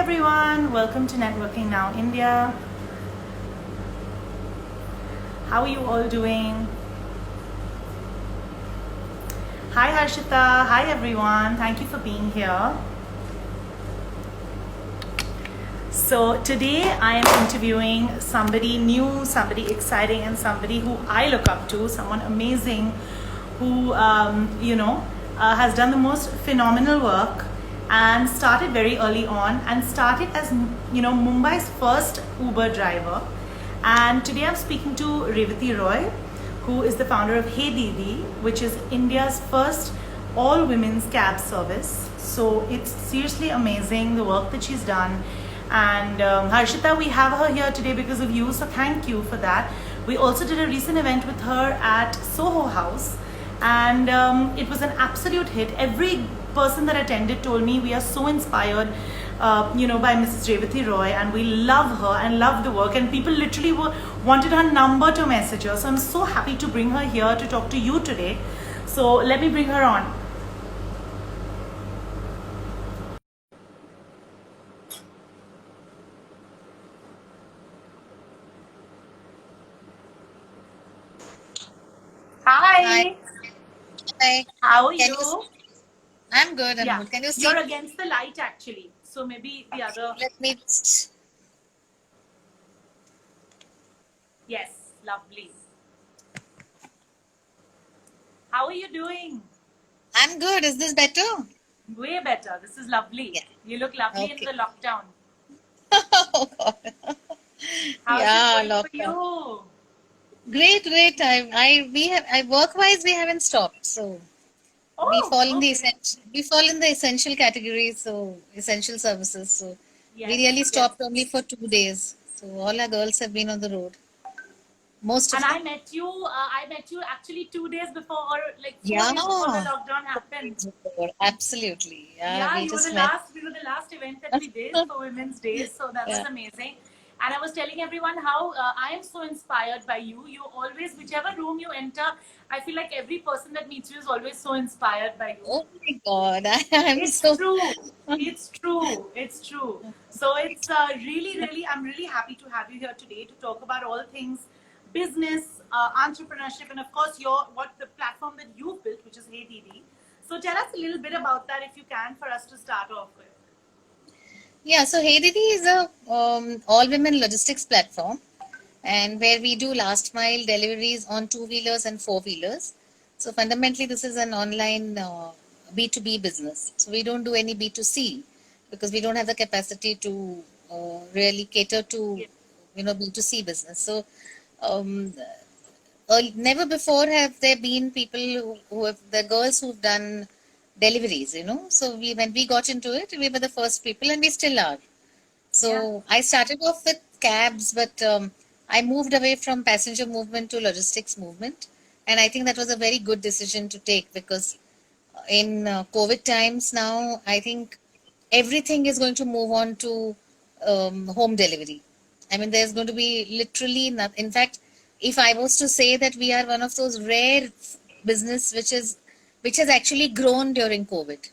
everyone, welcome to Networking Now India. How are you all doing? Hi Harshita, hi everyone, thank you for being here. So today I am interviewing somebody new, somebody exciting, and somebody who I look up to, someone amazing who, has done the most phenomenal work and started very early on and started as, Mumbai's first Uber driver. And today I'm speaking to Revati Roy, who is the founder of Hey Didi, which is India's first all-women's cab service. So it's seriously amazing the work that she's done. And Harshita, we have her here today because of you, so thank you for that. We also did a recent event with her at Soho House, and it was an absolute hit. Every person that attended told me we are so inspired by Mrs. Revati Roy, and we love her and love the work, and people literally wanted her number to message her. So I'm so happy to bring her here to talk to you today. So let me bring her on. Hi. Hi, Hi. how are Can you? you? I'm good. I'm Yeah, good. Can you see you're me? against the light actually, so maybe the Okay. other. Let me. Yes, lovely. How are you doing? I'm good. Is this better? Way better. This is lovely. Yeah. You look lovely in Okay. the lockdown. Oh God. How's it Yeah, going for lockdown. you? Great, great. I work-wise we haven't stopped. So Oh, okay. we fall in the essential categories. So essential services. So we Yes, really yes. stopped only for 2 days. So all our girls have been on the road. Most And of them. I met you actually 2 days before, or like 4 days before the Yeah. lockdown happened. Absolutely. Yeah. Yeah, We you were just the met. last, we were the last event that we did for Women's Days, so that was Yeah. amazing. And I was telling everyone how I am so inspired by you. You always, whichever room you enter, I feel like every person that meets you is always so inspired by you. Oh my God, I'm It's so true. It's true. It's true. So it's really, I'm really happy to have you here today to talk about all things business, entrepreneurship, and of course what the platform that you've built, which is Hey Didi. So tell us a little bit about that if you can for us to start off with. yeah. So Hey Didi is a all-women logistics platform, and where we do last mile deliveries on two-wheelers and four-wheelers. So fundamentally, this is an online B2B business. So we don't do any B2C because we don't have the capacity to really cater to Yes. B2C business. So um, never before have there been people who have the girls who've done deliveries, so when we got into it, we were the first people, and we still are. Yeah. So I started off with cabs, but I moved away from passenger movement to logistics movement, and I think that was a very good decision to take, because in COVID times now, I think everything is going to move on to home delivery. I mean, there's going to be literally not. In fact, if I was to say that we are one of those rare business which has actually grown during COVID.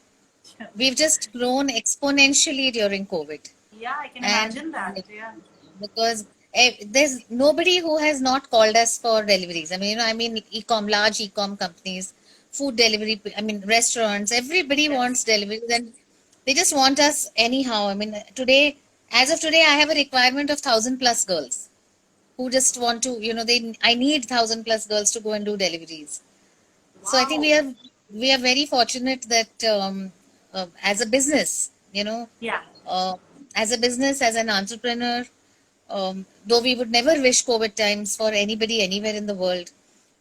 We've just grown exponentially during COVID, Yeah, I can and imagine that. Yeah. because there's nobody who has not called us for deliveries. I mean, large e-com companies, food delivery, I mean, restaurants, everybody Yes. wants deliveries, and they just want us anyhow. I mean, as of today, I have a requirement of 1,000 plus girls who just want to, I need 1,000 plus girls to go and do deliveries. So I think Wow. we are very fortunate that as a business, Yeah. uh, as a business, as an entrepreneur, though we would never wish COVID times for anybody anywhere in the world,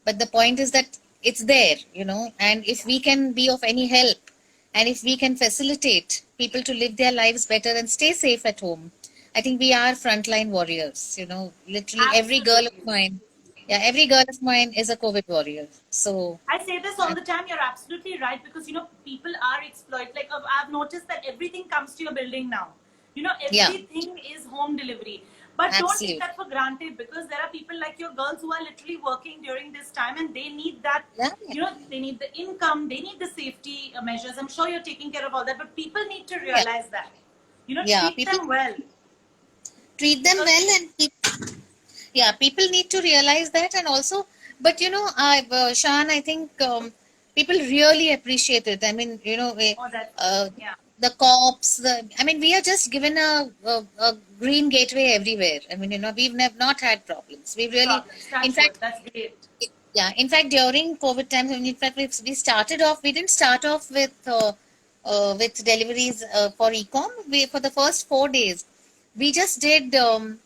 but the point is that it's there, and if we can be of any help, and if we can facilitate people to live their lives better and stay safe at home, I think we are frontline warriors. Literally Absolutely. every girl of mine is a COVID warrior. So, I say this all the time. You're absolutely right because people are exploited. Like I've noticed that everything comes to your building now. yeah, Everything is home delivery. But don't take absolutely. that for granted because there are people like your girls who are literally working during this time and they need that. Yeah, They need the income, they need the safety measures. I'm sure you're taking care of all that, but people need to yeah. realize that. Yeah, treat them well. treat them Because well and yeah, people need to realize that. And also, but Shan, I think people really appreciate it. I mean, oh, that's uh, yeah. the cops, I mean, we are just given a green gateway everywhere. I mean, we've not had problems. We really, Problems. in Touch wood. fact, That's great. yeah, in fact, during COVID times, in fact, we started off, we didn't start off with deliveries for e-com. For the first 4 days, we just did,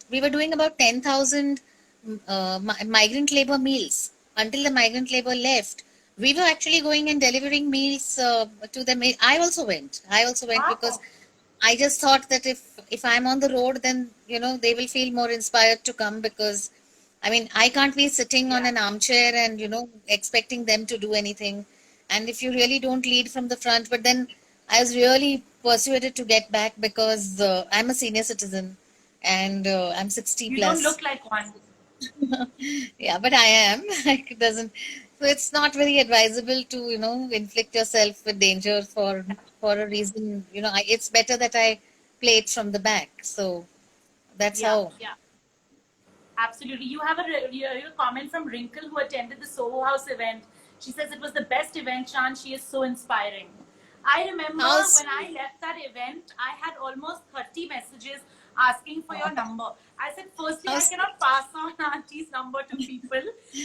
we were doing about 10,000 migrant labor meals until the migrant labor left. We were actually going and delivering meals to them. I also went because Wow. I just thought that if I'm on the road, then they will feel more inspired to come, because I mean I can't be sitting on Yeah. an armchair and expecting them to do anything. And if you really don't lead from the front, but then I was really persuaded to get back because I'm a senior citizen and I'm 60 You don't plus. look like one. Yeah, but I am. Like, it doesn't. So it's not very advisable to inflict yourself with danger for a reason. It's better that I play it from the back. So that's Yeah. how. Yeah. Absolutely. You have a comment from Wrinkle who attended the Soho House event. She says it was the best event, Shan. She is so inspiring. I remember How's when I left that event, I had almost 30 messages asking for your number. I said, firstly, I how's cannot pass on Auntie's number to people,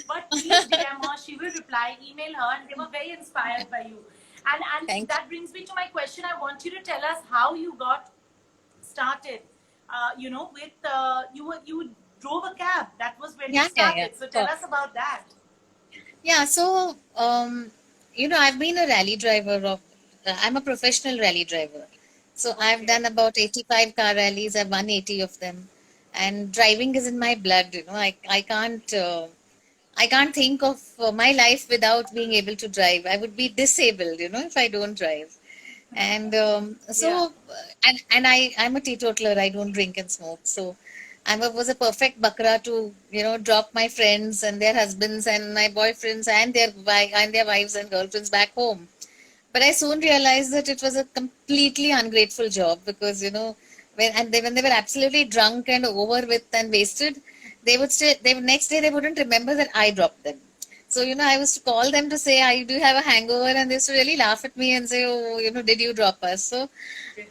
but please DM her. She will reply, email her, and they were very inspired by you. And thank you. that brings me to my question. I want you to tell us how you got started. With you drove a cab. That was when you Yeah, yeah, yeah. started. So tell Sure. us about that. Yeah. So I've been a rally driver of. I'm a professional rally driver. So I've Okay. done about 85 car rallies. I've won 80 of them, and driving is in my blood. I can't. I can't think of my life without being able to drive. I would be disabled, if I don't drive. And Yeah. I'm a teetotaler. I don't drink and smoke. So was a perfect bakra to drop my friends and their husbands and my boyfriends and their wives and girlfriends back home. But I soon realized that it was a completely ungrateful job, because when they were absolutely drunk and over with and wasted, they would next day they wouldn't remember that I dropped them. So I was to call them to say I do have a hangover, and they used to really laugh at me and say, oh, did you drop us? So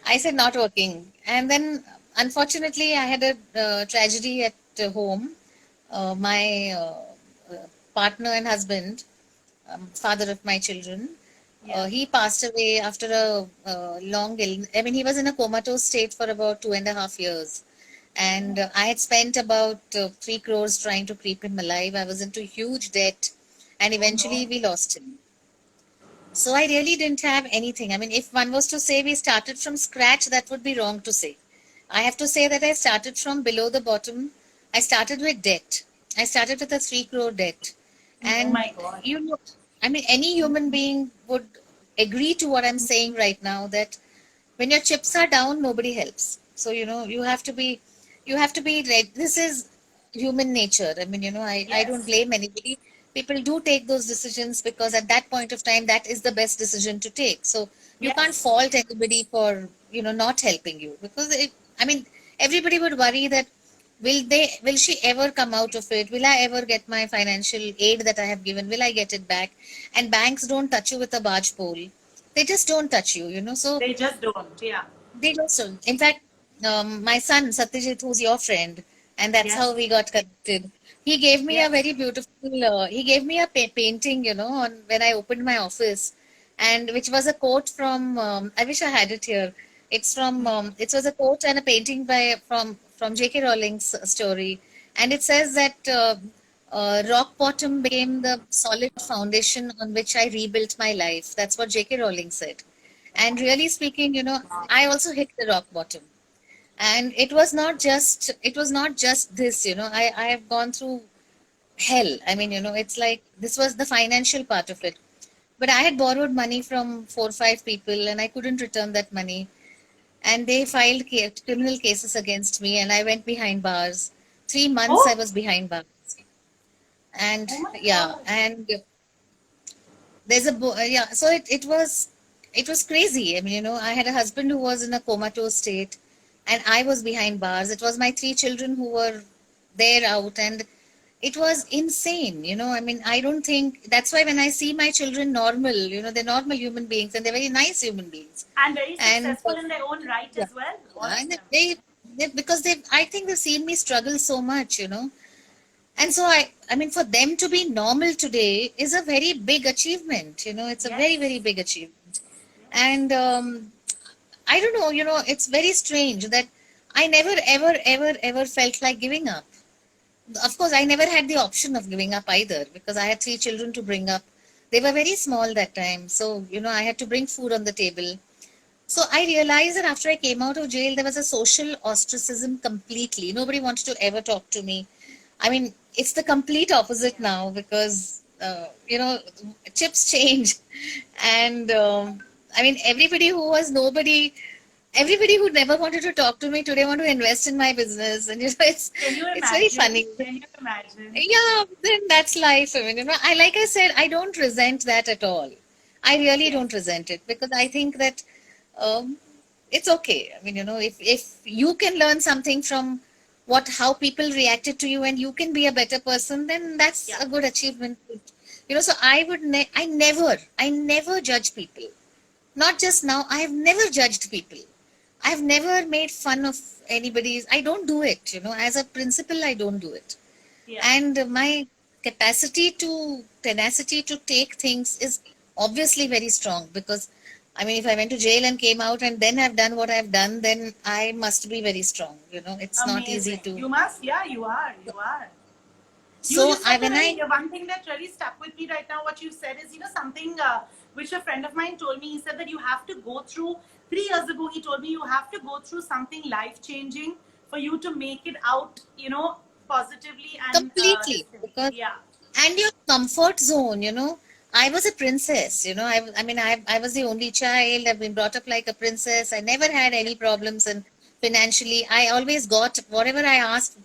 I said not working, and then unfortunately I had a tragedy at home. My partner and husband, father of my children, Yeah. he passed away after a long illness. I mean, he was in a comatose state for about 2.5 years. And I had spent about 3 crores trying to keep him alive. I was into huge debt, and Oh eventually no. we lost him. So I really didn't have anything. I mean, if one was to say we started from scratch, that would be wrong to say. I have to say that I started from below the bottom. I started with debt. I started with a 3 crore debt. Oh And my God. I mean, any human being would agree to what I'm saying right now, that when your chips are down, nobody helps. So, you have to be ready. This is human nature. I mean, I don't Yes. blame anybody. People do take those decisions because at that point of time, that is the best decision to take. So you can't Yes. fault anybody for, not helping you, because I mean, everybody would worry that will she ever come out of it? Will I ever get my financial aid that I have given? Will I get it back? And banks don't touch you with a barge pole. They just don't touch you. So They just don't. Yeah. they don't. So, in fact, my son Satyajit, who's your friend, and that's how Yes. we got connected. He gave me a Yes. very beautiful. He gave me a painting, on when I opened my office, and which was a quote from. I wish I had it here. It's from. It was a quote and a painting from J.K. Rowling's story, and it says that rock bottom became the solid foundation on which I rebuilt my life. That's what J.K. Rowling said. And really speaking, I also hit the rock bottom. And it was not just this, I have gone through hell. I mean, it's like this was the financial part of it. But I had borrowed money from 4 or 5 people and I couldn't return that money. And they filed criminal cases against me and I went behind bars. 3 months I Oh. was behind bars. And Oh my yeah, God. and yeah, so it was crazy. I mean, I had a husband who was in a comatose state. and I was behind bars. It was my three children who were there out, and it was insane. I mean, I don't think that's why when I see my children normal, they're normal human beings and they're very nice human beings. And very And successful in their own right yeah, as well, all of and them. because I think they've seen me struggle so much. And so I mean, for them to be normal today is a very big achievement. It's a very, Yes. very big achievement. Yes. And I don't know, it's very strange that I never, ever, ever, ever felt like giving up. Of course, I never had the option of giving up either because I had three children to bring up. They were very small that time. So, I had to bring food on the table. So I realized that after I came out of jail, there was a social ostracism completely. Nobody wanted to ever talk to me. I mean, it's the complete opposite now because, chips change. And I mean, everybody who never wanted to talk to me today want to invest in my business. And, Can you it's very imagine? funny. Can you imagine? Yeah, then that's life. I mean, like I said, I don't resent that at all. I really Yes. don't resent it because I think that um, it's okay. I mean, if you can learn something from how people reacted to you and you can be a better person, then that's Yeah. a good achievement. So I never judge people. Not just now, I have never judged people. I have never made fun of anybody's. I don't do it. As a principle, I don't do it. Yeah. And my tenacity to take things is obviously very strong because I mean, if I went to jail and came out and then have done what I've done, then I must be very strong. It's not easy Amazing. to. You must. Yeah, you are. You are. You So said when one thing that really stuck with me right now. What you said is something which a friend of mine told me. He said that you have to go through 3 years ago. He told me you have to go through something life changing for you to make it out. Positively and this completely thing. because Yeah. and your comfort zone, I was a princess, I mean, I was the only child. I've been brought up like a princess. I never had any problems, and financially I always got whatever I asked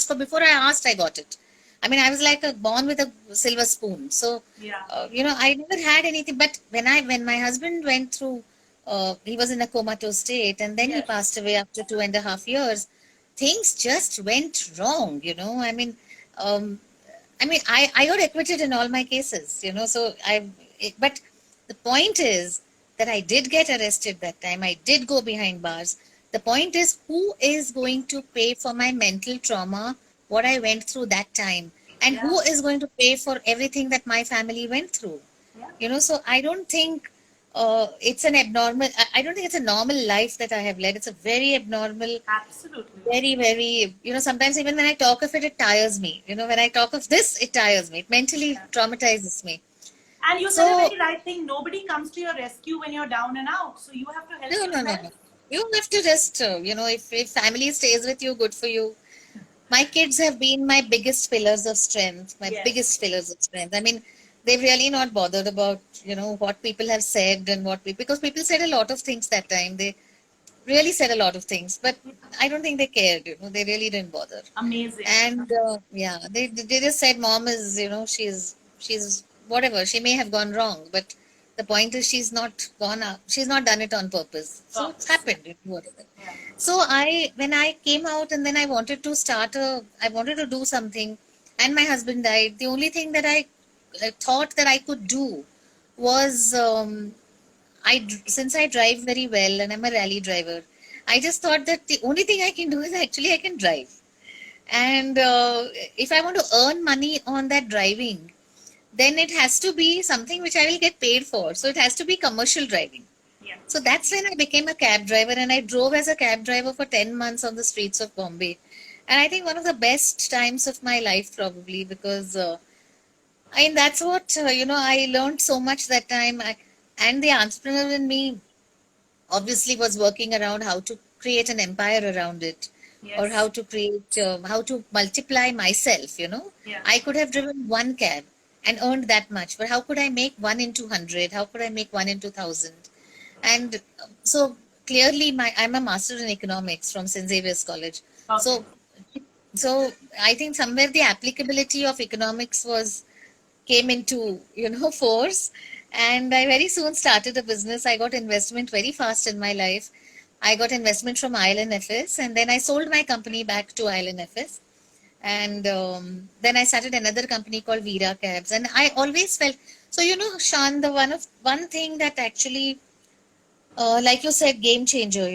for. Before I asked, I got it. I mean, I was like born with a silver spoon. So Yeah. I never had anything. But when my husband went through, he was in a comatose state, and then he Yes. passed away after 2.5 years. Things just went wrong. Um, I got acquitted in all my cases. But the point is that I did get arrested that time. I did go behind bars. The point is, who is going to pay for my mental trauma, what I went through that time, and Yeah. who is going to pay for everything that my family went through? Yeah. So I don't think it's an abnormal. I don't think it's a normal life that I have led. It's a very abnormal, Absolutely. very, very, sometimes even when I talk of it, it tires me. When I talk of this, it tires me. It mentally Yeah. traumatizes me. And you said a So, very right thing. Nobody comes to your rescue when you're down and out. So you have to help no, no, no, no. yourself. You have to just, if family stays with you, good for you. My kids have been my biggest pillars of strength, my Yes. biggest pillars of strength. I mean, they've really not bothered about, what people have said and because people said a lot of things that time. They really said a lot of things, but I don't think they cared, they really didn't bother. Amazing. And yeah, they just said mom is, she's whatever. She may have gone wrong, but the point is she's not gone up. She's not done it on purpose. So it's Purpose. happened. Whatever. Yeah. So when I came out and then I wanted to I wanted to do something, and my husband died. The only thing that I thought that I could do was since I drive very well and I'm a rally driver, I just thought that the only thing I can do is actually I can drive. And if I want to earn money on that driving, then it has to be something which I will get paid for. So it has to be commercial driving. Yeah. So that's when I became a cab driver, and I drove as a cab driver for 10 months on the streets of Bombay. And I think one of the best times of my life, probably, because I mean, that's what, I learned so much that time. And the entrepreneur in me obviously was working around how to create an empire around it, or Yes. how to multiply myself. Yeah. I could have driven one cab and earned that much, but how could I make 1 into 100? How could I make 1 into 1,000? And so clearly I'm a master in economics from St. Xavier's College. Okay. So I think somewhere the applicability of economics came into force, and I very soon started a business. I got investment very fast in my life. I got investment from Island FS, and then I sold my company back to Island FS. And then I started another company called Veera Cabs, and I always felt so. Shan, the one thing that actually, like you said, game changer.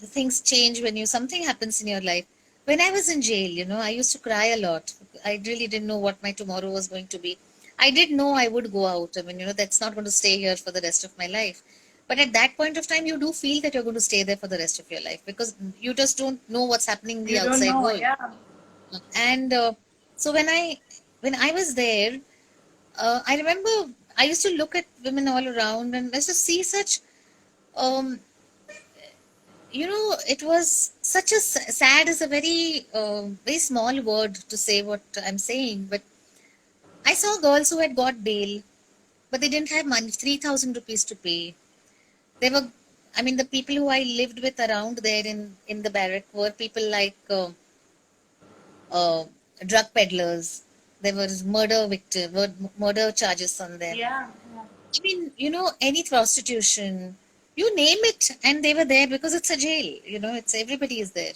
The things change when something happens in your life. When I was in jail, I used to cry a lot. I really didn't know what my tomorrow was going to be. I did know I would go out. I mean, that's not going to stay here for the rest of my life. But at that point of time, you do feel that you're going to stay there for the rest of your life because you just don't know what's happening in the You don't outside know, world. yeah. And so when I was there, I remember I used to look at women all around and I used to see such um, it was such a sad is a very small word to say what I'm saying, but I saw girls who had got bail, but they didn't have money, 3,000 rupees to pay. They were, I mean, the people who I lived with around there in the barrack were people like uh, drug peddlers. There was murder charges on them. Yeah, yeah. I mean, any prostitution, you name it, and they were there because it's a jail. It's everybody is there.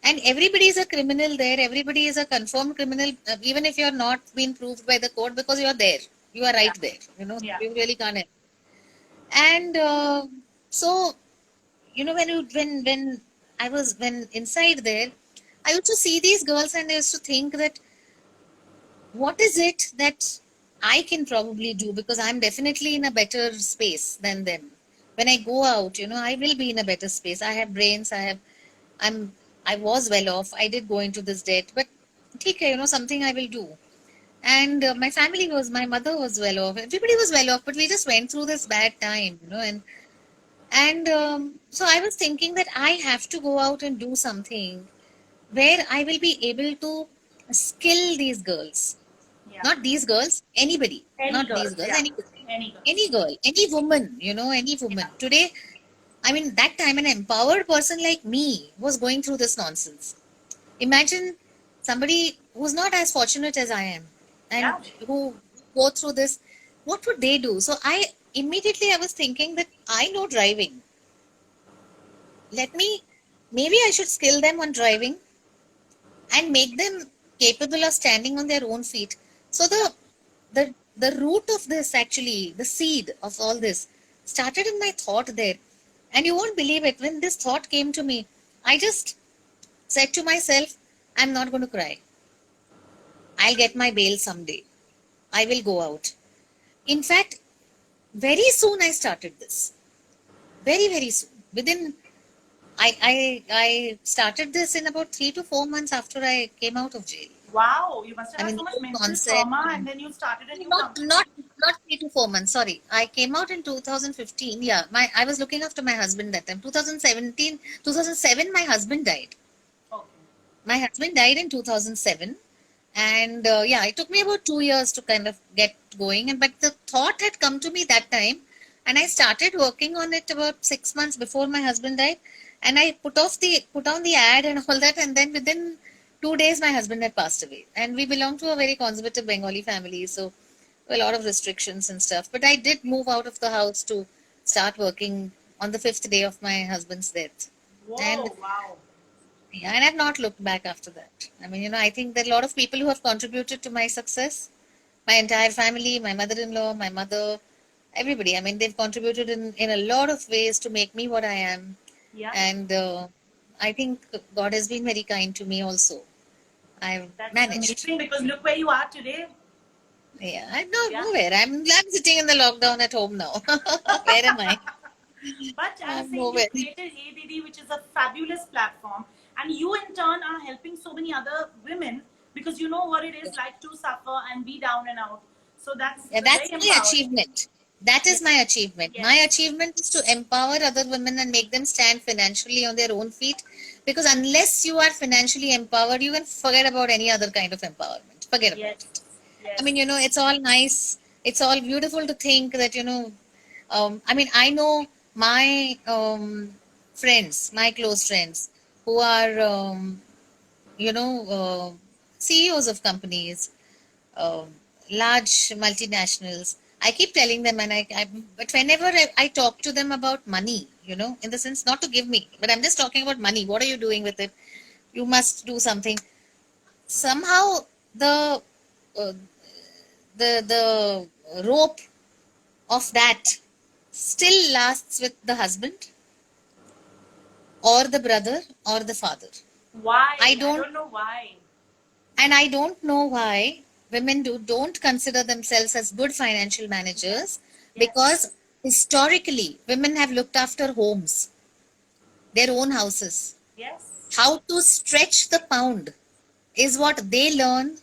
And everybody is a criminal there. Everybody is a confirmed criminal, even if you're not been proved by the court because you're there. You are Yeah, right there. yeah. You really can't. And so, when inside there, I used to see these girls and I used to think that what is it that I can probably do because I'm definitely in a better space than them. When I go out, I will be in a better space. I have brains. I'm, I was well off. I did go into this debt, but okay, something I will do. And my mother was well off. Everybody was well off, but we just went through this bad time, and so I was thinking that I have to go out and do something where I will be able to skill these girls, Yeah. not these girls, anybody, Any not these girls, girls, yeah. anybody, Any girls. any girl, any woman, any Yeah. woman. Today, I mean, that time an empowered person like me was going through this nonsense. Imagine somebody who's not as fortunate as I am and Yeah. who go through this, what would they do? So I was thinking that I know driving. Let me, maybe I should skill them on driving and make them capable of standing on their own feet. So the root of this actually, the seed of all this started in my thought there. And you won't believe it, when this thought came to me, I just said to myself, I'm not going to cry. I'll get my bail someday. I will go out. In fact, very soon I started this. Very, very soon. I started this in about 3 to 4 months after I came out of jail. Wow, you must have I had mean, so the much whole mental concept. trauma and then you started a new Not company. not not 3 to 4 months. Sorry, I came out in 2015. Yeah, I was looking after my husband that time. 2017, 2007. My husband died. Okay. My husband died in 2007, and yeah, it took me about 2 years to kind of get going. And but the thought had come to me that time, and I started working on it about 6 months before my husband died. And I put on the ad and all that, and then within 2 days, my husband had passed away. And we belong to a very conservative Bengali family, so a lot of restrictions and stuff. But I did move out of the house to start working on the fifth day of my husband's death. And Whoa, wow. yeah, and I've not looked back after that. I mean, I think there are a lot of people who have contributed to my success. My entire family, my mother-in-law, my mother, everybody. I mean, they've contributed in a lot of ways to make me what I am. Yeah, And I think God has been very kind to me also. I've that's managed. amazing because look where you are today. Yeah, I'm not Yeah. nowhere. I'm sitting in the lockdown at home now. Where am I? But I was I'm saying you nowhere. created ADD, which is a fabulous platform, and you in turn are helping so many other women because you know what it is like to suffer and be down and out. So that's Yeah, very that's my empowering. achievement. That Yes, is my achievement. My yes, achievement is to empower other women and make them stand financially on their own feet. Because unless you are financially empowered, you can forget about any other kind of empowerment. Forget about yes, it. I yes. mean, it's all nice. It's all beautiful to think that, I mean, I know my friends, my close friends, who are, you know, CEOs of companies, um, large multinationals, I keep telling them, and but whenever I talk to them about money, in the sense not to give me, but I'm just talking about money. What are you doing with it? You must do something. Somehow the uh, the rope of that still lasts with the husband or the brother or the father. Why? I I don't don't know why. And I don't know why women don't consider themselves as good financial Yes, managers, yes, because historically women have looked after homes, their own houses. yes. How to stretch the pound is what they learn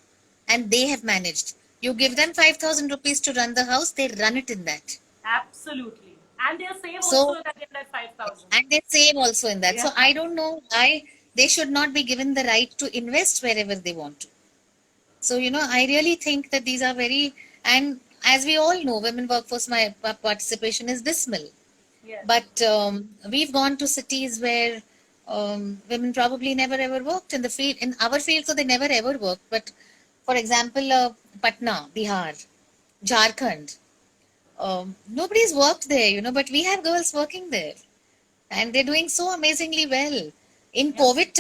and they have managed. You give them 5,000 rupees to run the house, they run it in that. Absolutely. And they'll save also So, that in that 5,000. and they save also in that. Yeah. So, I don't know why they should not be given the right to invest wherever they want to. So, I really think that these are very, and as we all know, women workforce participation is dismal. Yes. But we've gone to cities where women probably never ever worked in the field, in our field, so they never ever worked. But for example, Patna, Bihar, Jharkhand, nobody's worked there, but we have girls working there and they're doing so amazingly well. In Yeah. COVID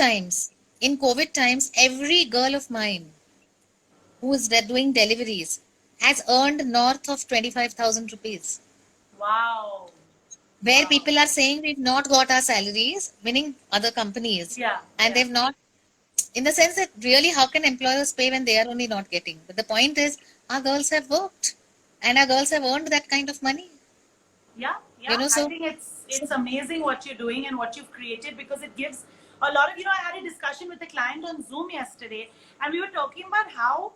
times, every girl of mine who is doing deliveries has earned north of 25,000 rupees. Wow. Where Wow. people are saying we've not got our salaries, meaning other companies, Yeah. and Yeah. they've not, in the sense that really, how can employers pay when they are only not getting? But the point is, our girls have worked and our girls have earned that kind of money, Yeah, yeah. I so, think it's so it's amazing what you're doing and what you've created, because it gives a lot of, I had a discussion with a client on Zoom yesterday, and we were talking about how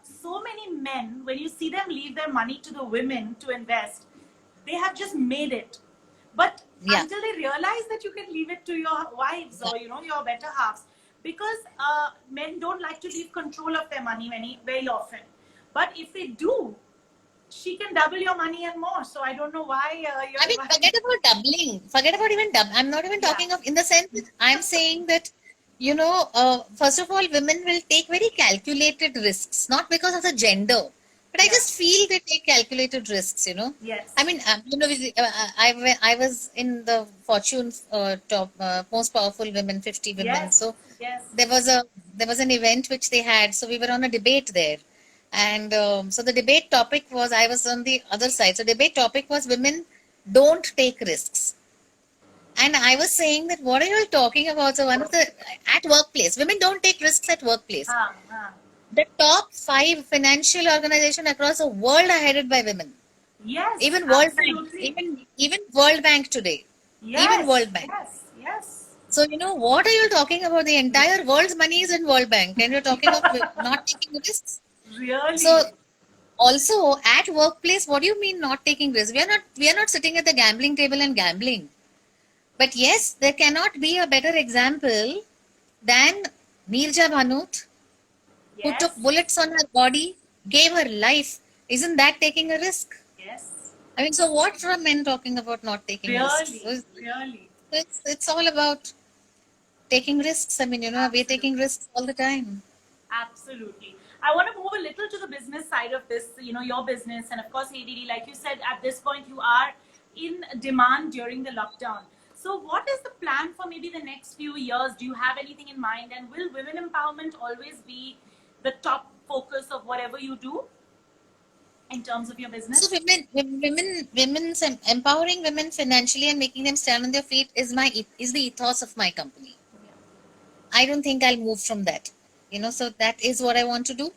so many men, when you see them leave their money to the women to invest, they have just made it. But yeah, until they realize that you can leave it to your wives or your better halves, because men don't like to leave control of their money very often. But if they do, she can double your money and more. So I don't know why I you're mean, why. forget about doubling. Forget about even double. I'm not even Yeah, talking of in the sense that I'm saying that, first of all, women will take very calculated risks, not because of the gender, but I yeah, just feel they take calculated risks. I yes, mean, I was in the Fortune top most powerful women, 50 women. yes, So yes. there was a there was an event which they had, so we were on a debate there, and so the debate topic was, I was on the other side, so debate topic was women don't take risks. And I was saying that, what are you all talking about? So one of the, at workplace, women don't take risks at workplace. Huh. The top 5 financial organization across the world are headed by women. Yes, Even World Bank, absolutely. even World Bank today, even Yes, World Bank. yes, yes. So, what are you talking about? The entire world's money is in World Bank, and you're talking of not taking risks. So, Really? also at workplace, what do you mean not taking risks? We are not sitting at the gambling table and gambling. But yes, there cannot be a better example than Mirja Bhanut, who took Yes, bullets on her body, gave her life. Isn't that taking a risk? yes. I mean, so what are men talking about not taking risks? So Really, really. it's all about taking risks. I mean, we're taking Absolutely. risks all the time. Absolutely. I want to move a little to the business side of this, your business. And of course, ADD, like you said, at this point, you are in demand during the lockdown. So, what is the plan for maybe the next few years? Do you have anything in mind? And will women empowerment always be the top focus of whatever you do in terms of your So business? empowering women financially and making them stand on their feet is the ethos of my company. I don't think I'll move from that. So that is what I want to do,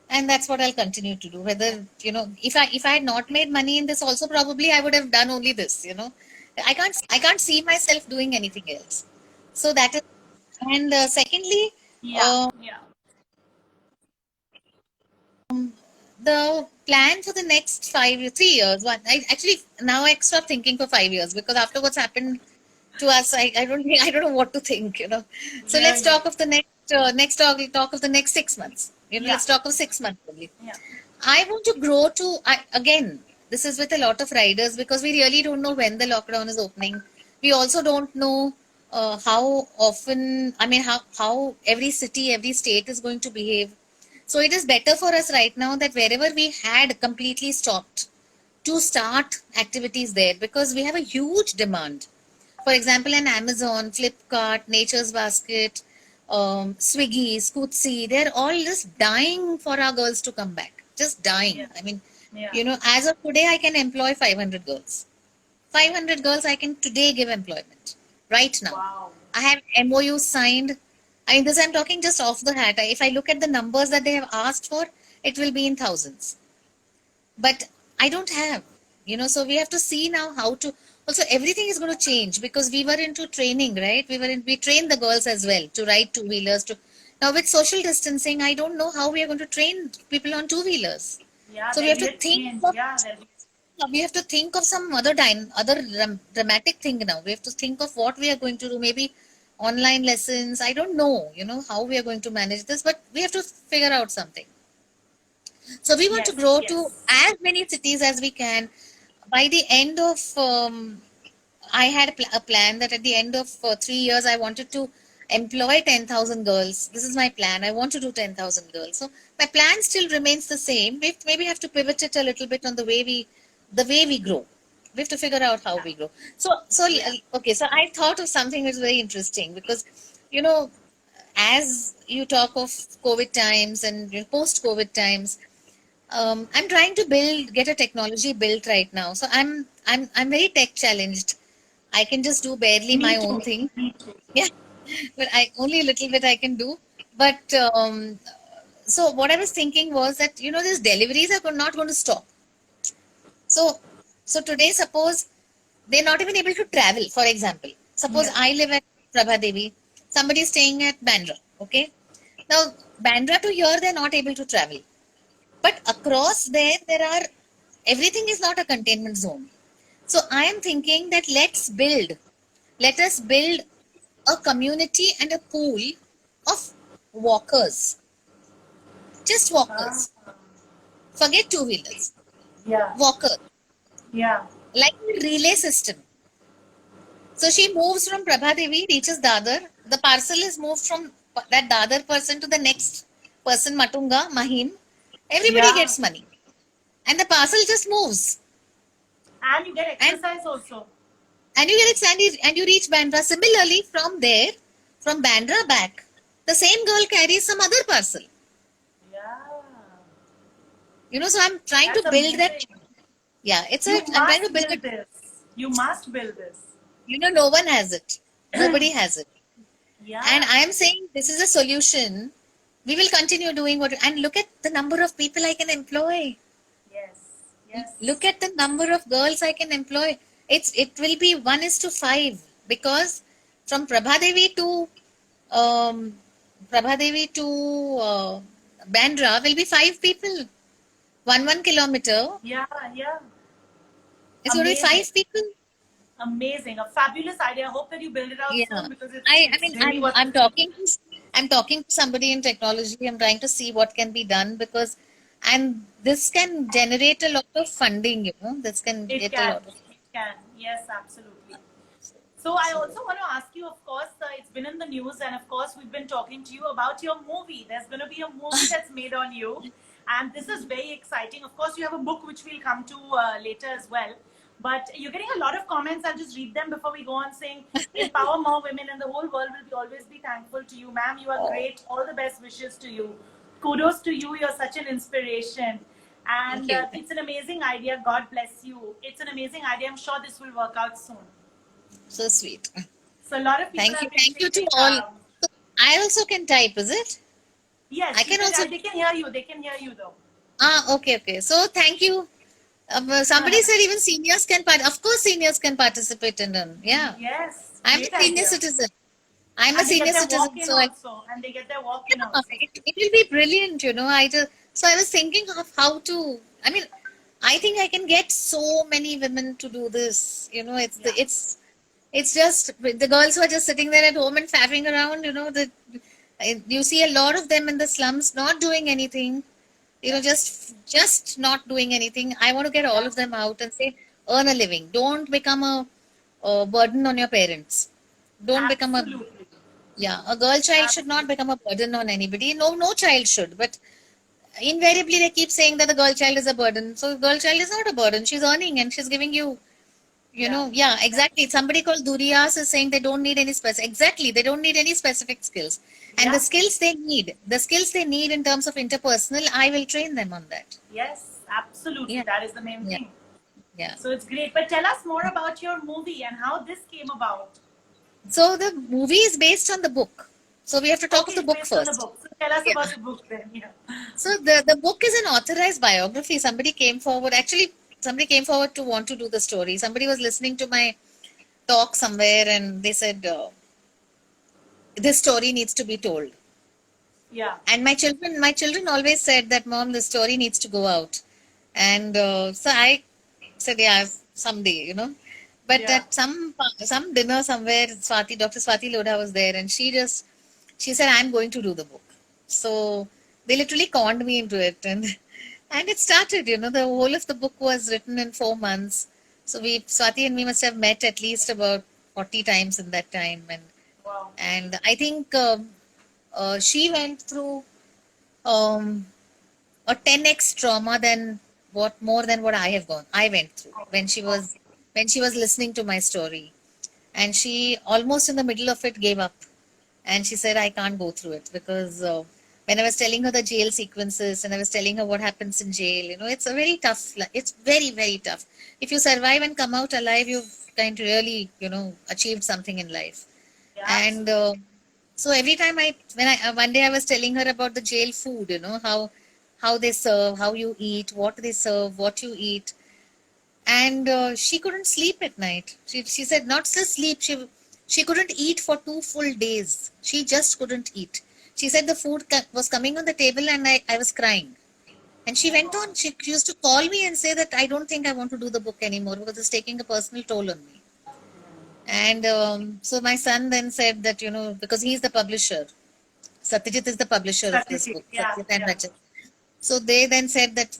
and that's what I'll continue to do. Yeah. Whether, if I had not made money in this, also probably I would have done only this. I can't see myself doing anything else. So that is, and secondly, Yeah. uh, Yeah. the plan for the next 3 years. I actually now I stop thinking for 5 years, because after what's happened to us, I don't know what to think. So let's Really. talk of the next talk of the next 6 months. Yeah. Let's talk of 6 months only. Yeah. I want to grow to, again, this is with a lot of riders, because we really don't know when the lockdown is opening. We also don't know how often, I mean, how every city, every state is going to behave. So it is better for us right now that wherever we had completely stopped, to start activities there because we have a huge demand. For example, in Amazon, Flipkart, Nature's Basket, Swiggy, Scootsie, they're all just dying for our girls to come back. Just dying. Yeah. I mean, Yeah. as of today, I can employ 500 girls. 500 girls I can today give employment right now. Wow. I have MOU signed. I mean, this I'm talking just off the hat. If I look at the numbers that they have asked for, it will be in thousands. But I don't have, so we have to see now how to. Also, everything is going to change because we were into training, right? We trained the girls as well to ride two wheelers. Now with social distancing, I don't know how we are going to train people on two wheelers. Yeah, So we there'll have be to a think change. of Yeah, there'll be. some other dramatic thing now. We have to think of what we are going to do. Maybe online lessons. I don't know, how we are going to manage this, but we have to figure out something. So we want to Yes, grow to yes. as many cities as we can. By the end of, I had a plan that at the end of 3 years, I wanted to employ 10,000 girls. This is my plan. I want to do 10,000 girls. So my plan still remains the same. We maybe have to pivot it a little bit on the way we grow. We have to figure out how we grow. Yeah. Okay. So I thought of something that's very interesting because, you know, as you talk of COVID times and post-COVID times, I'm trying to get a technology built right now. So I'm very tech challenged. I can just do barely my Me own too. thing. Me too. Yeah, but I only a little bit I can do. But so what I was thinking was that these deliveries are not going to stop. So so today, suppose they're not even able to travel. For example, suppose Yes. I live at Prabha Devi, somebody is staying at Bandra. Okay, now Bandra to here they're not able to travel. But across there are everything is not a containment zone. So I am thinking that let us build a community and a pool of walkers, just Ah, walkers. Forget two wheelers, yeah. walkers, Yeah. like a relay system. So she moves from Prabhadevi, reaches Dadar. The parcel is moved from that Dadar person to the next person, Matunga, Mahim. Everybody Yeah. gets money, and the parcel just moves. And you get And exercise also. you get extended and you reach Bandra. Similarly, from there, from Bandra back, the same girl carries some other parcel. Yeah. So I'm trying to That's build that. amazing. Yeah, You I'm trying to must build build it. this. You must build this. No one has it. Nobody has it. And Yeah. I am saying this is a solution. We will continue doing and look at the number of people I can employ. Yes. Yes. Look at the number of girls I can employ. It will be 1:5 because from um, Prabhadevi to Bandra will be 5 people. One kilometer. Yeah. Yeah. It's going to be Amazing. 5 people. Amazing. A fabulous idea. I hope that you build it out Yeah. soon because I it's mean really what I'm talking to somebody in technology. I'm trying to see what can be done because and this can generate a lot of funding. This can it get a can. lot of It can. Yes, absolutely. So I so also want to ask you, of course, it's been in the news, and of course we've been talking to you about your movie. There's going to be a movie that's made on you, and this is very exciting. Of course, you have a book which we'll come to later as well. But you're getting a lot of comments. I'll just read them before we go on, saying empower more women, and the whole world will always be thankful to you, ma'am. You are oh, great. All the best wishes to you. Kudos to you. You're such an inspiration. thank And you. it's an amazing idea. God bless you. It's an amazing idea. I'm sure this will work out soon. So sweet. So a lot of people Thank you. have been Thank you to saying, all. So I also can type, is it? yes, I you can can. also. They can hear you. They can hear you though. Okay. So thank you. Somebody said even seniors can Of course, seniors can participate in them. Yeah, Yes, I'm a great senior idea. citizen. I'm a And they get senior their citizen, walk in so I also, and they get their walk in yeah, also. it will be brilliant. I was thinking of how to. I mean, I think I can get so many women to do this. Yeah, It's just the girls who are just sitting there at home and faffing around. You see a lot of them in the slums not doing anything. yeah, Just not doing anything. I want to get all yeah. of them out and say, earn a living. Don't become a burden on your parents. Don't become a Absolutely, yeah. A girl child should not absolutely. become a burden on anybody. No child should. But invariably they keep saying that the girl child is a burden. So girl child is not a burden. She's earning and she's giving you, Yeah. yeah, exactly. Somebody called Duriyas is saying they don't need any specific, exactly. They don't need any specific skills. And Yeah. the skills they need in terms of interpersonal, I will train them on that. Yes, absolutely. Yeah. That is the main Yeah. thing. Yeah. So it's great. But tell us more about your movie and how this came about. So the movie is based on the book. So we have to talk Okay, of the it's book based on the first. book. So tell us Yeah. about the book then. Yeah. So the book is an authorized biography. Somebody came forward. Actually, somebody came forward to want to do the story. Somebody was listening to my talk somewhere, and they said this story needs to be told. Yeah. And my children always said that, Mom, the story needs to go out. And so I said, yeah, someday. But Yeah. at some dinner somewhere, Dr. Swati Lodha was there, and she said, I'm going to do the book. So they literally conned me into it, and it started. The whole of the book was written in 4 months. So Swati and me must have met at least about 40 times in that time, Wow. and I think she went through um, a 10x trauma than what more than what I went through when she Okay. was listening to my story, and she almost in the middle of it gave up, and she said I can't go through it because when I was telling her the jail sequences and I was telling her what happens in jail, it's a very tough. It's very very tough. If you survive and come out alive, you've kind of really achieved something in life. Yeah. And so every time one day I was telling her about the jail food, how they serve, how you eat, what they serve, what you eat, and she couldn't sleep at night. She said not just sleep, she couldn't eat for 2 full days. She just couldn't eat. She said the food was coming on the table and I was crying. And she Oh went God. on. She used to call me and say that I don't think I want to do the book anymore because it's taking a personal toll on me. And so my son then said that, because he's the publisher, Satyajit is the publisher of this Satyajit. book, Yeah. Satyajit and Yeah. Rachit. So they then said that,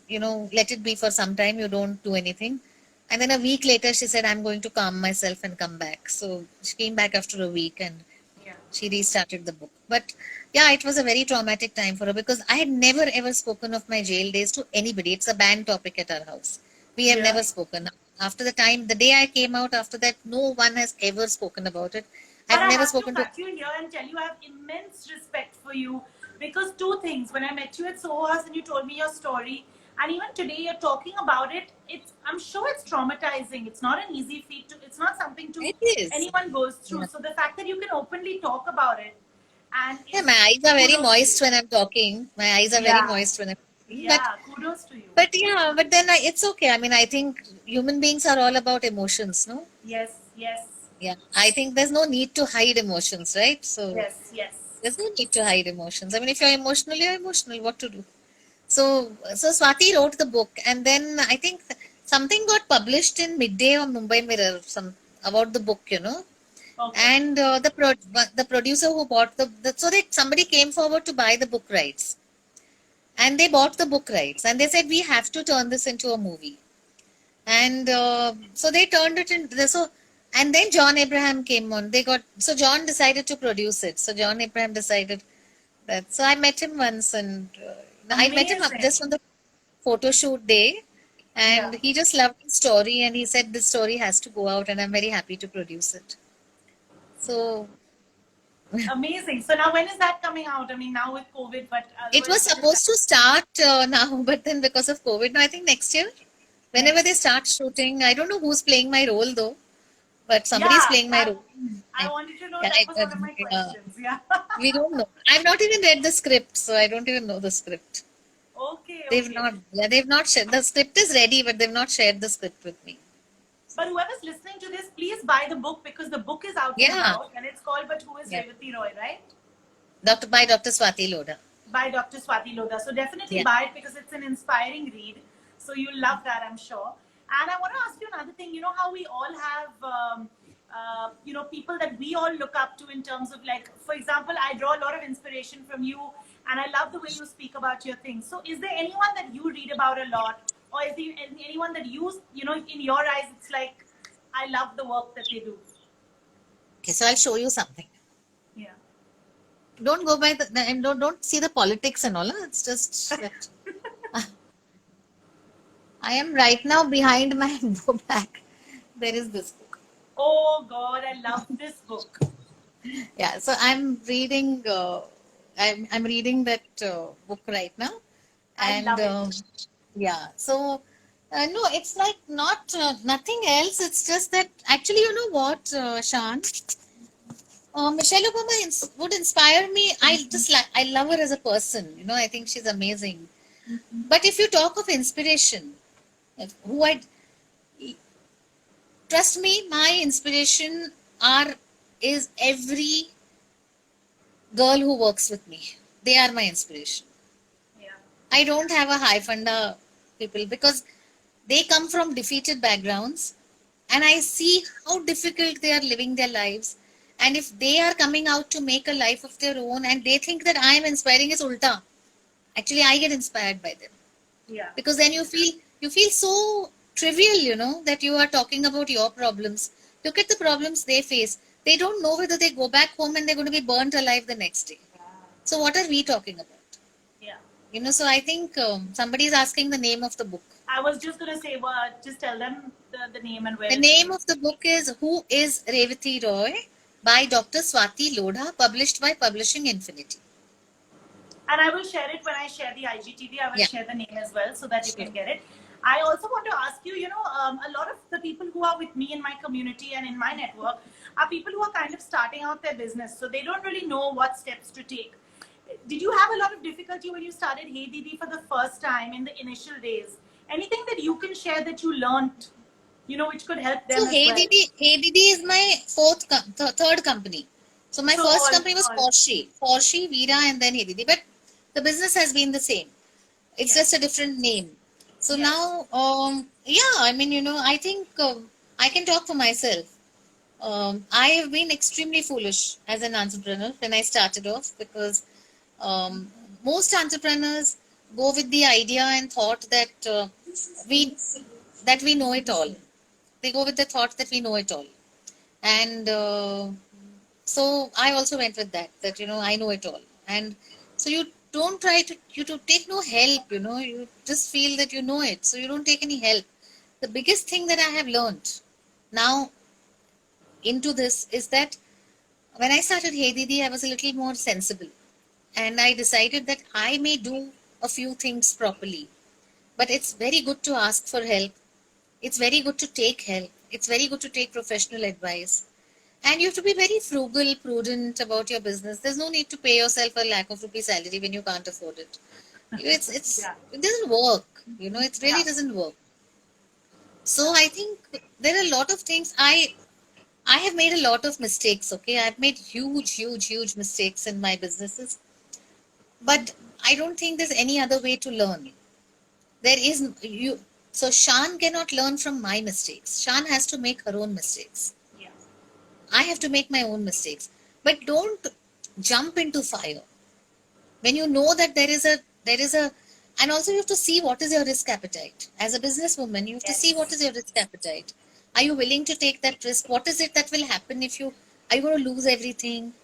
let it be for some time, you don't do anything. And then a week later, she said, I'm going to calm myself and come back. So she came back after a week and Yeah. she restarted the book. But yeah, it was a very traumatic time for her because I had never ever spoken of my jail days to anybody. It's a banned topic at our house. We have Yeah. never spoken. After the day I came out, after that, no one has ever spoken about it. But I've I never have to spoken to. cut you here and tell you I have immense respect for you because two things. When I met you at Sohas and you told me your story, and even today you're talking about it, I'm sure it's traumatizing. It's not an easy feat to. It's not something to It is. anyone goes through. Yeah. So the fact that you can openly talk about it and Yeah, is my eyes are very kudos to you. moist when I'm talking. My eyes are very Yeah. moist when I'm talking. But Yeah. Kudos to you. but yeah, but then it's okay. I mean, I think human beings are all about emotions, no? Yes. Yes. Yeah. I think there's no need to hide emotions, right? So Yes. Yes. there's no need to hide emotions. I mean, if you're emotional, you're emotional. What to do? So Swati wrote the book, and then I think something got published in Midday or Mumbai Mirror, some about the book. Okay. And the producer who bought so somebody came forward to buy the book rights, and they bought the book rights, and they said we have to turn this into a movie, and so they turned it into so. And then John Abraham came on. So John decided to produce it. So John Abraham decided that. So I met him once, and I met him up Amazing. just on the photo shoot day, Yeah. and he just loved the story, and he said this story has to go out, and I'm very happy to produce it. So Amazing. So now when is that coming out? I mean, now with COVID, but it was when is that? supposed to start now, but then because of COVID, no, I think next year, whenever they Next. start shooting, I don't know who's playing my role though, but somebody's Yeah, playing my role. I wanted to know. Yeah, That was one of my yeah, questions. Yeah. we don't know. I've not even read the script, so I don't even know the script. Okay, They've okay. not, yeah, they've not shared. The script is ready, but they've not shared the script with me. But whoever's listening to this, please buy the book because the book is out and Yeah, about, and it's called "But Who Is yeah. Revati Roy?" Right? Dr. Swati Lodha. By Dr. Swati Lodha. So definitely Yeah. buy it because it's an inspiring read. So you'll love that, I'm sure. And I want to ask you another thing. You know how we all have, people that we all look up to in terms of like, for example, I draw a lot of inspiration from you, and I love the way you speak about your things. So is there anyone that you read about a lot, or is there anyone that in your eyes, it's like, I love the work that they do? Okay, so I'll show you something. Yeah. Don't go by and don't see the politics and all. Huh? It's just that I am right now behind my back. There is this book. Oh God, I love this book. Yeah, so I'm reading. I'm reading that book right now, I and love it. yeah. So no, it's like not nothing else. It's just that actually, you know what, Shan, Michelle Obama would inspire me. I love her as a person. You know, I think she's amazing. But if you talk of inspiration, who I trust me, my inspiration are is every girl who works with me. They are my inspiration. Yeah. I don't have a high funda people because they come from defeated backgrounds and I see how difficult they are living their lives. And if they are coming out to make a life of their own and they think that I am inspiring, is ulta. Actually, I get inspired by them Yeah. because then you feel so trivial, you know, that you are talking about your problems. Look at the problems they face. They don't know whether they go back home and they're going to be burnt alive the next day. So what are we talking about? Yeah. You know, so I think somebody is asking the name of the book. I was just gonna say, well, just tell them the name and where The it is. name of the book is Who is Revati Roy by Dr. Swati Lodha, published by Publishing Infinity. And I will share it when I share the IGTV. I will Yeah, share the name as well so that you sure. can get it. I also want to ask you, a lot of the people who are with me in my community and in my network are people who are kind of starting out their business. So they don't really know what steps to take. Did you have a lot of difficulty when you started Hey Didi for the first time in the initial days? Anything that you can share that you learned, which could help them So as well? Hey Didi is my third company. So my So first all, company was all Porsche, Vida, and then Hey Didi. But the business has been the same. It's yeah, just a different name. So yeah, now, yeah, I mean, you know, I think I can talk for myself. I have been extremely foolish as an entrepreneur when I started off because um, most entrepreneurs go with the idea and thought that we we know it all. They go with the thought that we know it all, and so I also went with that you know I know it all, and so you don't try to take no help. You know, you just feel that you know it, so you don't take any help. The biggest thing that I have learned now into this is that when I started Hey Didi, I was a little more sensible. And I decided that I may do a few things properly. But it's very good to ask for help. It's very good to take help. It's very good to take professional advice. And you have to be very frugal, prudent about your business. There's no need to pay yourself a lakh of rupee salary when you can't afford it. yeah, It doesn't work. You know, it really yeah, doesn't work. yeah. So I think there are a lot of things I have made a lot of mistakes, okay? I've made huge mistakes in my businesses, but I don't think there's any other way to learn. There is you so Shan cannot learn from my mistakes. Shan has to make her own mistakes. Yeah. I have to make my own mistakes. But don't jump into fire. When you know that there is a and also you have to see what is your risk appetite. As a businesswoman, you have to see what Yes. is your risk appetite. Are you willing to take that risk? What is it that will happen if you are you going to lose everything?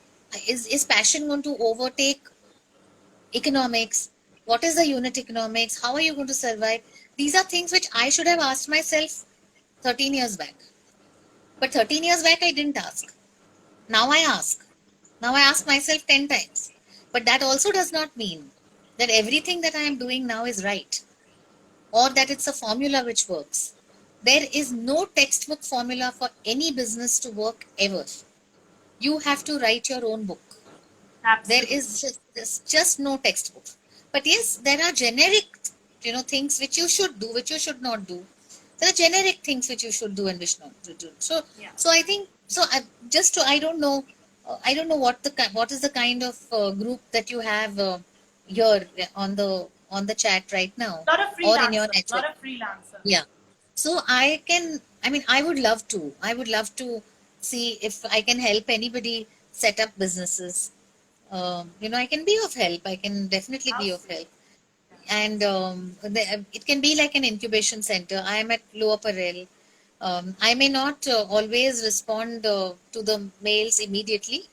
Is passion going to overtake economics? What is the unit economics? How are you going to survive? These are things which I should have asked myself 13 years back. But 13 years back, I didn't ask. Now I ask. Now I ask myself 10 times. But that also does not mean that everything that I am doing now is right or that it's a formula which works. There is no textbook formula for any business to work ever. You have to write your own book. There Absolutely. is just no textbook. But yes, there are generic, you know, things which you should do, which you should not do. There are generic things which you should do and which not to do. So, Yeah. I think so. I don't know what is the kind of group that you have here on the chat right now Lot of or in your freelancers. network. Lot of freelancers. Yeah. So I mean, I would love to. I would love to see if I can help anybody set up businesses. You know, I can be of help. I can definitely be of Absolutely. help. And it can be like an incubation center. I am at Lower Parel. I may not always respond to the mails immediately,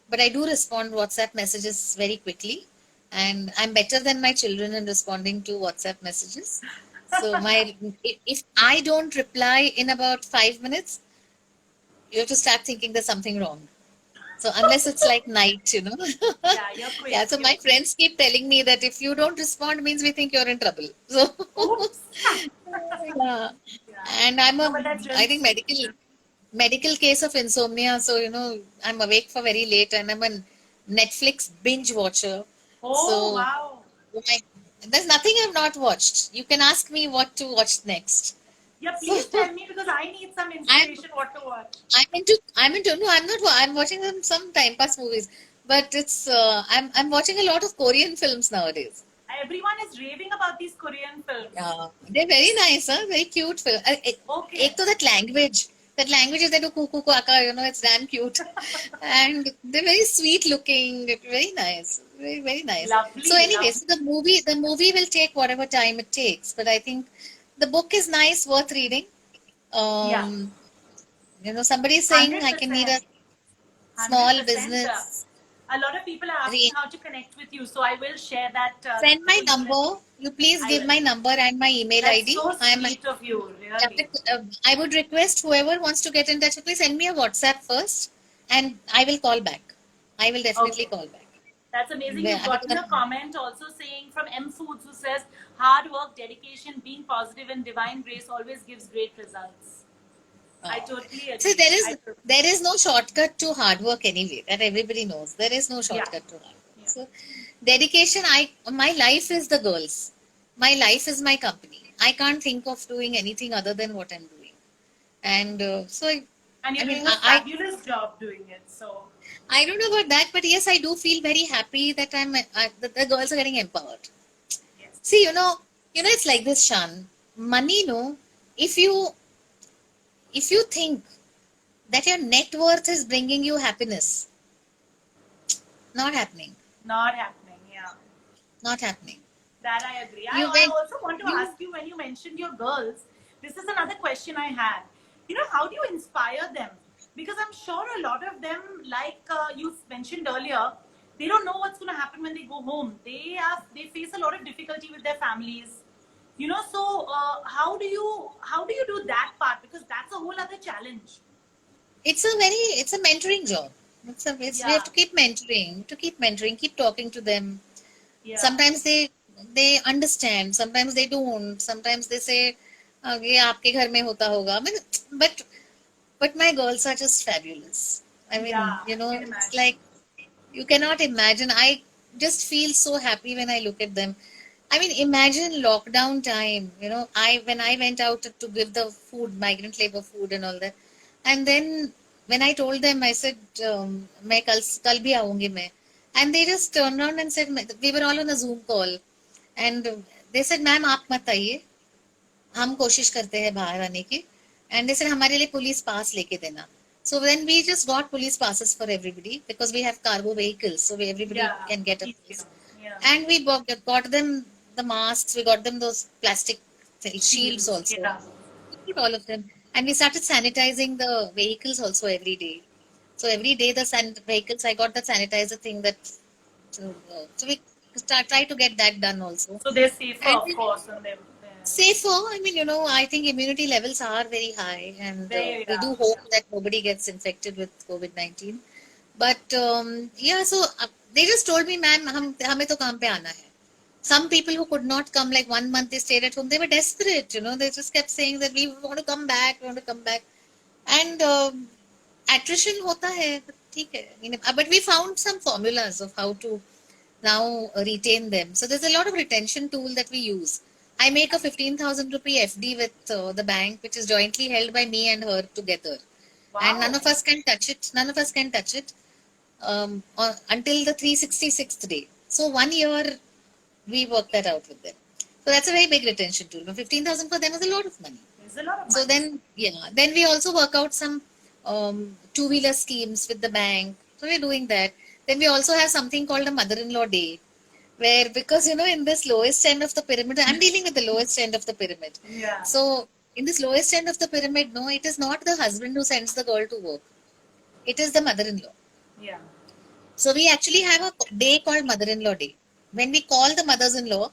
but I do respond WhatsApp messages very quickly. And I'm better than my children in responding to WhatsApp messages. So if I don't reply in about 5 minutes, you have to start thinking there's something wrong. So unless it's like night, Yeah, you're quick. Yeah, so You're my quick. friends keep telling me that if you don't respond means we think you're in trouble. So Oops. yeah. Yeah. And No, but that's I really think sweet. medical case of insomnia. So, I'm awake for very late and I'm a Netflix binge watcher. Oh, So wow. my, there's nothing I've not watched. You can ask me what to watch next. Yeah, So please tell me because I need some I'm inspiration what to watch. no, I'm not I'm watching some time pass movies, but I'm watching a lot of Korean films nowadays. Everyone is raving about these Korean films. Yeah, they're very nice, huh? Very cute film. Okay. Ek to that language is that kuku kaka, it's damn cute, and they're very sweet looking, very nice, very very nice. So Lovely, anyway, lovely. so the movie will take whatever time it takes, but I think the book is nice, worth reading. Yeah, Um, somebody is saying I can need a 100%. small 100%. business. A lot of people are asking Re- how to connect with you, so I will share that Send my for you. number. You please I give will. my number and my email That's ID. so sweet of you, really. I would request whoever wants to get in touch, please send me a WhatsApp first, and I will call back. I will definitely Okay. call back. That's amazing. You've Because gotten a comment also saying from M Foods who says hard work, dedication, being positive, and divine grace always gives great results. I oh. totally See, agree. I totally, there is no shortcut to hard work anyway. That everybody knows. There is no yeah, shortcut to hard work. yeah. So, dedication. My life is the girls. My life is my company. I can't think of doing anything other than what I'm doing. And And I you're mean, doing a fabulous job doing it. So, I don't know about that, but yes, I do feel very happy that that the girls are getting empowered. yes. See, it's like this, Shan. Money, no. If you if you think that your net worth is bringing you happiness, not happening, Not happening. Yeah. not happening. That I agree. You I went, also want to you ask you when you mentioned your girls, this is another question I had. How do you inspire them? Because I'm sure a lot of them, like you mentioned earlier, they don't know what's going to happen when they go home. They face a lot of difficulty with their families. So how do you do that part? Because that's a whole other challenge. it's a mentoring job. We have Yeah, to keep mentoring, keep talking to them. yeah, Sometimes they understand, sometimes they don't, sometimes they say ये आपके घर में होता होगा. I mean, but my girls are just fabulous. I mean, yeah. I can it's imagine. like you cannot imagine. I just feel so happy when I look at them. I mean, imagine lockdown time. I when I went out to give the food, migrant labor food and all that, and then when I told them, I said, मैं कल भी आऊंगी मैं, and they just turned around and said, we were all on a Zoom call, and they said, ma'am आप मत आइए, हम कोशिश करते हैं बाहर आने की, and they said हमारे लिए पुलिस पास लेके देना. So then we just got police passes for everybody because we have cargo vehicles, so everybody Yeah, can get a easier. police. Yeah. And we got them the masks, we got them those plastic shields Shields. also. Yeah. We got all of them, and we started sanitizing the vehicles also every day. So every day vehicles, I got the sanitizer thing so we try to get that done also. So they're safer, And of course, and they're safer. I mean, I think immunity levels are very high, and very, we yeah, do hope that nobody gets infected with COVID-19. But yeah, so they just told me, ma'am, हमें तो काम पे आना है. Some people who could not come, like 1 month, they stayed at home. They were desperate, They just kept saying that we want to come back, we want to come back, and attrition होता है, but ठीक है. I mean, but we found some formulas of how to now retain them. So there's a lot of retention tool that we use. I make a 15,000 rupee FD with the bank, which is jointly held by me and her together. And none wow. of us can touch it. None of us can touch it until the 366th day. So 1 year we work that out with them. So that's a very big retention tool. 15,000 for them is a lot of money. There's a lot of So money. then we also work out some two-wheeler schemes with the bank. So we're doing that. Then we also have something called a mother-in-law day, where because in this lowest end of the pyramid, I'm dealing with the lowest end of the pyramid. Yeah, So in this lowest end of the pyramid, no, it is not the husband who sends the girl to work. It is the mother-in-law. yeah. So we actually have a day called mother-in-law day, when we call the mothers-in-law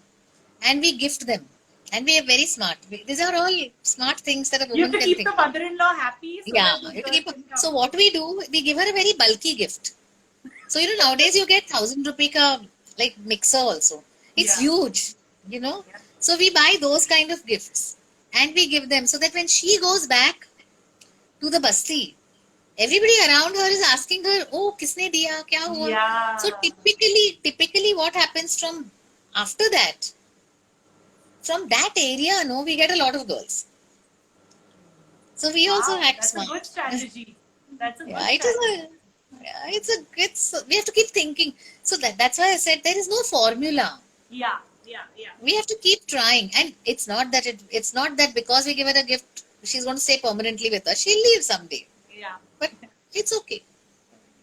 and we gift them. And we are very smart. These are all smart things that a You have woman to can keep think the of. mother-in-law happy so Yeah. that the You have to girl keep, can come. so what we do, we give her a very bulky gift. So, nowadays you get 1,000 rupee ka, like mixer also. It's Yeah. huge, Yeah. So we buy those kind of gifts and we give them so that when she goes back to the basti, everybody around her is asking her, oh, kisne diya, kya hua? So Yeah. typically what happens from after that, from that area, no, we get a lot of girls. So we also Wow, act that's a smart. good strategy. That's a Yeah, good it is strategy. a, yeah, we have to keep thinking. So that's why I said there is no formula. Yeah, yeah, yeah, We have to keep trying, and it's not that because we give her a gift, she's going to stay permanently with us. She'll leave someday, yeah, but it's okay.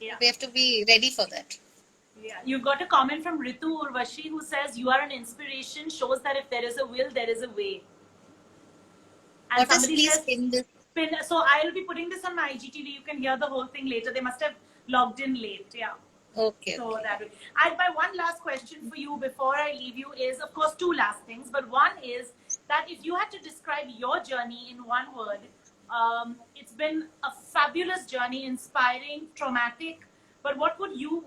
yeah, We have to be ready for that. yeah. You've got a comment from Ritu Urvashi who says, "You are an inspiration, shows that if there is a will, there is a way." And What is somebody please says, pin this? "Pin." So I'll be putting this on my IGTV. You can hear the whole thing later. They must have logged in late. Yeah. Okay, So okay. that way. And my one last question for you before I leave you is, of course, two last things. But one is that if you had to describe your journey in one word, it's been a fabulous journey, inspiring, traumatic. But what would you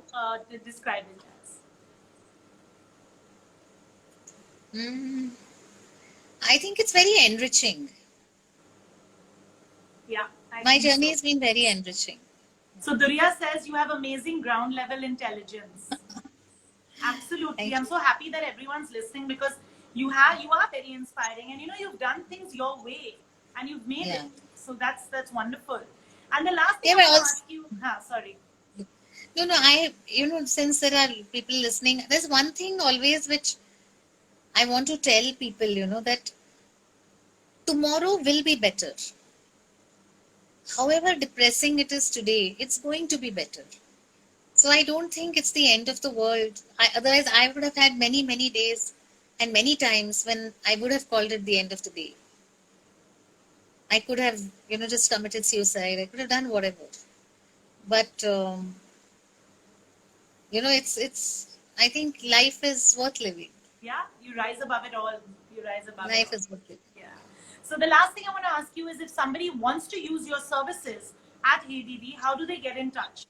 describe it as? Mm, I think it's very enriching. Yeah, I My think journey so. has been very enriching. So Durya says you have amazing ground level intelligence. Absolutely. Thank I'm you. so happy that everyone's listening because you are very inspiring, and you've done things your way and you've made Yeah. it. So that's wonderful. And the last thing Yeah, I but want to also, ask you, sorry. no, since there are people listening, there's one thing always which I want to tell people, that tomorrow will be better. However depressing it is today, it's going to be better. So I don't think it's the end of the world. Otherwise, I would have had many, many days and many times when I would have called it the end of the day. I could have, just committed suicide. I could have done whatever. But, it's, I think life is worth living. Yeah, you rise above it all. You rise above it Life all. is worth living. Yeah. So the last thing I want to ask you is, if somebody wants to use your services at Hey Didi, how do they get in touch?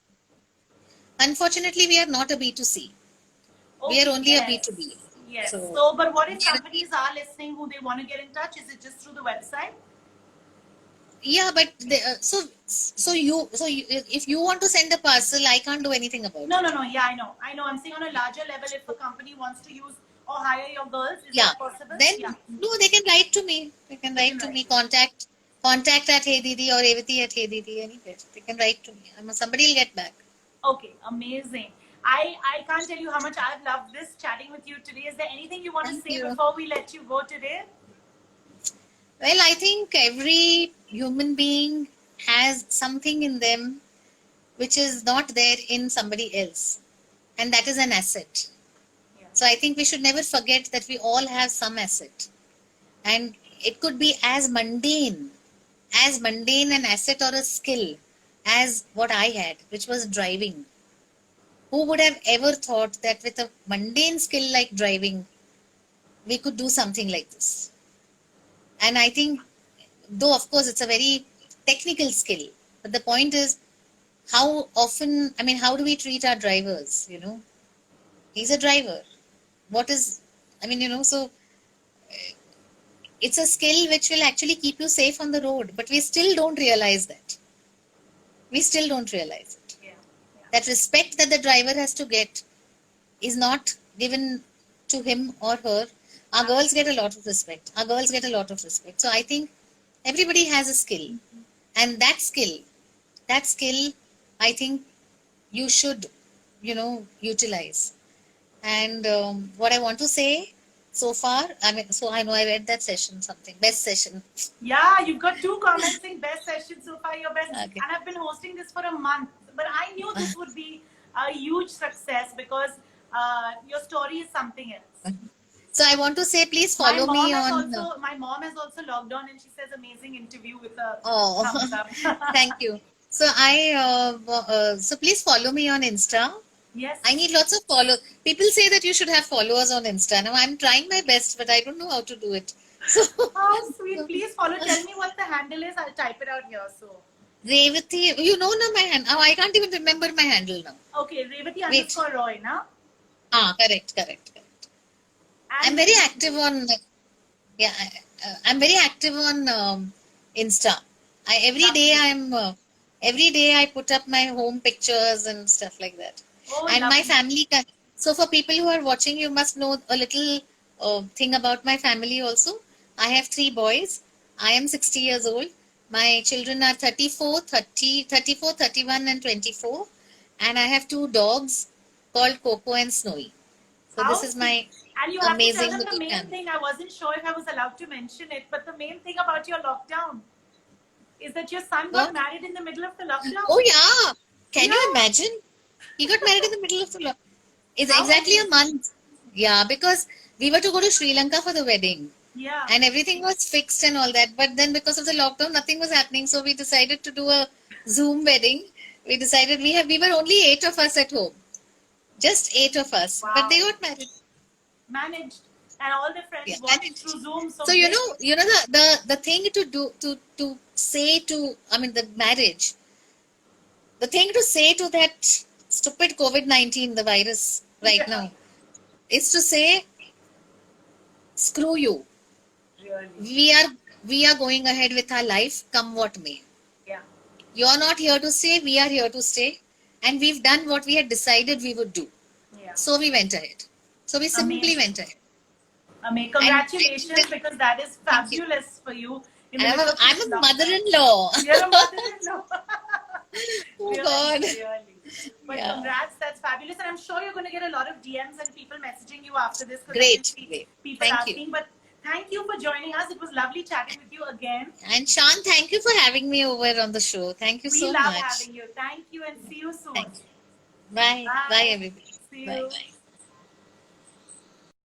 Unfortunately, we are not a B2C. We are Okay, only a yes. B2B. Yes. So, So, but what if we are companies are listening who they want to get in touch? Is it just through the website? yeah, but if you want to send a parcel, I can't do anything about No, it. no, no. Yeah, I know. I know. I'm saying on a larger level, if a company wants to use or hire your girls, is Yeah, that possible? then Yeah. no, they can write to me. They can They write can to write. me. Contact at Hey Didi or Evati at Hey Didi. Anywhere they can write to me. Somebody will get back. Okay, amazing. I can't tell you how much I've loved this chatting with you today. Is there anything you want to Thank say you. before we let you go today? Well, I think every human being has something in them which is not there in somebody else, and that is an asset. Yeah. So I think we should never forget that we all have some asset, and it could be as mundane an asset or a skill as what I had, which was driving. Who would have ever thought that with a mundane skill like driving, we could do something like this? And I think, though of course it's a very technical skill, but the point is how often, how do we treat our drivers? He's a driver. What is, so it's a skill which will actually keep you safe on the road, but we still don't realize that. We still don't realize it. Yeah. Yeah. That respect that the driver has to get is not given to him or her. Our girls get a lot of respect. Our girls get a lot of respect. So I think everybody has a skill. And that skill, I think you should, utilize. And what I want to say so far, so I know I read that session, something, best session. Yeah, you've got 2 comments saying best session so far, your best. Okay. And I've been hosting this for a month. But I knew this would be a huge success because your story is something else. So I want to say, please follow me on. My mom has also logged on and she says amazing interview with a Oh, thumbs up. thank you. So so please follow me on Insta. Yes. I need lots of followers. People say that you should have followers on Insta. Now I'm trying my best, but I don't know how to do it. So, How sweet. Please follow. Tell me what the handle is. I'll type it out here. So, Revati, you know now my hand. Oh, I can't even remember my handle now. okay, Revati Wait. underscore Roy, na? Correct. I'm And very active on, yeah, I'm very active on Insta. Every day I put up my home pictures and stuff like that. Oh, And my lovely. family. So for people who are watching, you must know a little thing about my family also. I have 3 boys. I am 60 years old. My children are 31, and 24. And I have 2 dogs called Coco and Snowy. So this How is sweet. my And you have to tell amazing them the little main family. thing. I wasn't sure if I was allowed to mention it, but the main thing about your lockdown is that your son got What? married in the middle of the lockdown. Oh yeah. Can you Yeah. imagine? He got married in the middle of the lockdown. It's How exactly a amazing. month. Yeah, because we were to go to Sri Lanka for the wedding. Yeah. And everything was fixed and all that. But then because of the lockdown, nothing was happening. So we decided to do a Zoom wedding. We decided we were only 8 of us at home. Just 8 of us. But they Wow. got married. Managed. And all the Yeah. friends And watched through Zoom. So so great. the thing to do to say to, I mean, the marriage, the thing to say to that stupid COVID-19, the virus right Yeah. now, is to say, screw you. Really. We are going ahead with our life, come what may. Yeah. You're not here to stay, we are here to stay. And we've done what we had decided we would do. Yeah. So we went ahead. So we simply Amazing. went ahead. Congratulations, because that is Thank you. fabulous for you in the And middle of I'm this a lockdown. mother-in-law. You're a mother-in-law. Oh Really, God. really. But Yeah. congrats, that's fabulous. And I'm sure you're going to get a lot of DMs and people messaging you after this, because I can Great. see people Thank asking. you. But thank you for joining us. It was lovely chatting with you again. And Sean, thank you for having me over on the show. Thank you We so love much. having you. Thank you, and see you soon. Thank you. Bye. Bye, Bye. everybody. See Bye. you. Bye.